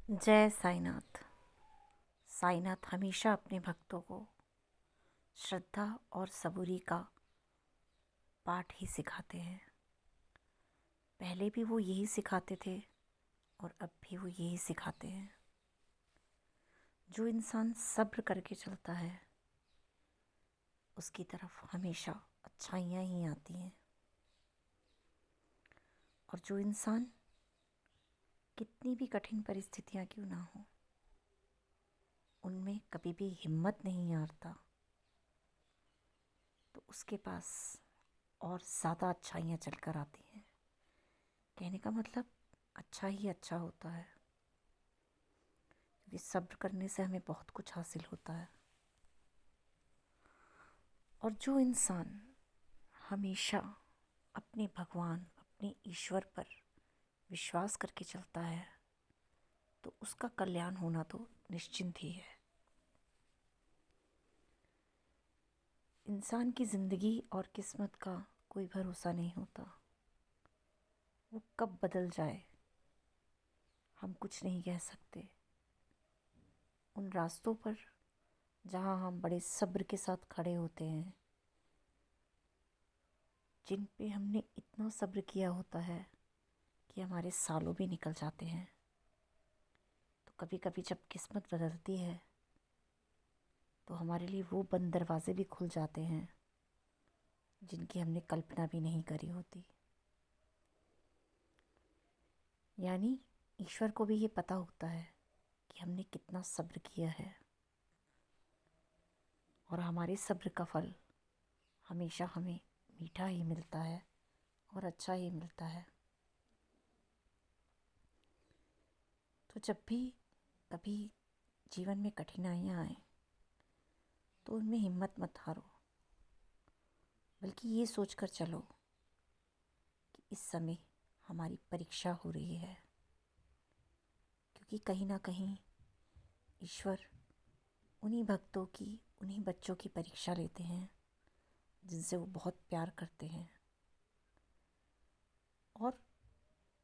जय साईनाथ। साईनाथ हमेशा अपने भक्तों को श्रद्धा और सबूरी का पाठ ही सिखाते हैं। पहले भी वो यही सिखाते थे और अब भी वो यही सिखाते हैं। जो इंसान सब्र करके चलता है उसकी तरफ हमेशा अच्छाइयाँ ही आती हैं, और जो इंसान कितनी भी कठिन परिस्थितियाँ क्यों ना हो उनमें कभी भी हिम्मत नहीं हारता, तो उसके पास और ज़्यादा अच्छाइयाँ चल कर आती हैं। कहने का मतलब अच्छा ही अच्छा होता है, क्योंकि सब्र करने से हमें बहुत कुछ हासिल होता है। और जो इंसान हमेशा अपने भगवान, अपने ईश्वर पर विश्वास करके चलता है तो उसका कल्याण होना तो निश्चिंत ही है। इंसान की ज़िंदगी और किस्मत का कोई भरोसा नहीं होता, वो कब बदल जाए हम कुछ नहीं कह सकते। उन रास्तों पर जहाँ हम बड़े सब्र के साथ खड़े होते हैं, जिन पे हमने इतना सब्र किया होता है कि हमारे सालों भी निकल जाते हैं, तो कभी कभी जब किस्मत बदलती है तो हमारे लिए वो बंद दरवाजे भी खुल जाते हैं जिनकी हमने कल्पना भी नहीं करी होती। यानी ईश्वर को भी ये पता होता है कि हमने कितना सब्र किया है, और हमारे सब्र का फल हमेशा हमें मीठा ही मिलता है और अच्छा ही मिलता है। तो जब भी कभी जीवन में कठिनाइयाँ आए तो उनमें हिम्मत मत हारो, बल्कि ये सोचकर चलो कि इस समय हमारी परीक्षा हो रही है, क्योंकि कहीं ना कहीं ईश्वर उन्हीं भक्तों की, उन्हीं बच्चों की परीक्षा लेते हैं जिनसे वो बहुत प्यार करते हैं। और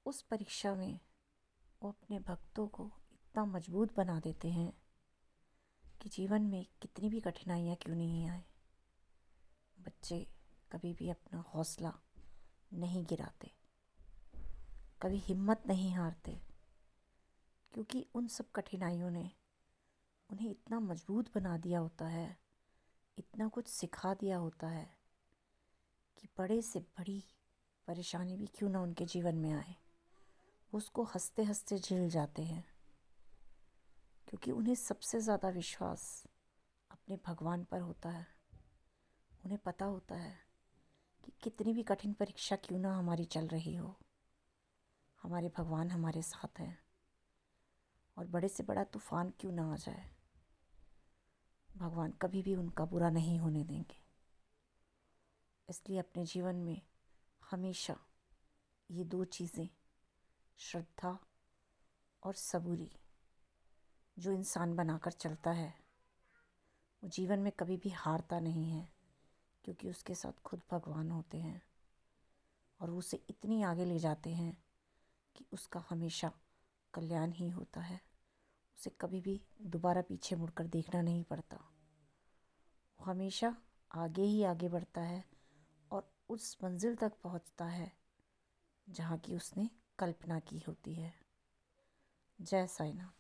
उस परीक्षा में वो अपने भक्तों को इतना मजबूत बना देते हैं कि जीवन में कितनी भी कठिनाइयाँ क्यों नहीं आए, बच्चे कभी भी अपना हौसला नहीं गिराते, कभी हिम्मत नहीं हारते, क्योंकि उन सब कठिनाइयों ने उन्हें इतना मजबूत बना दिया होता है, इतना कुछ सिखा दिया होता है कि बड़े से बड़ी परेशानी भी क्यों ना उनके जीवन में आए वो उसको हंसते हंसते झेल जाते हैं, क्योंकि उन्हें सबसे ज़्यादा विश्वास अपने भगवान पर होता है। उन्हें पता होता है कि कितनी भी कठिन परीक्षा क्यों ना हमारी चल रही हो, हमारे भगवान हमारे साथ हैं, और बड़े से बड़ा तूफान क्यों ना आ जाए भगवान कभी भी उनका बुरा नहीं होने देंगे। इसलिए अपने जीवन में हमेशा ये दो चीज़ें, श्रद्धा और सबूरी, जो इंसान बनाकर चलता है वो जीवन में कभी भी हारता नहीं है, क्योंकि उसके साथ खुद भगवान होते हैं और उसे इतनी आगे ले जाते हैं कि उसका हमेशा कल्याण ही होता है। उसे कभी भी दोबारा पीछे मुड़कर देखना नहीं पड़ता, वो हमेशा आगे ही आगे बढ़ता है और उस मंजिल तक पहुंचता है जहाँ की उसने कल्पना की होती है। जय साईनाथ।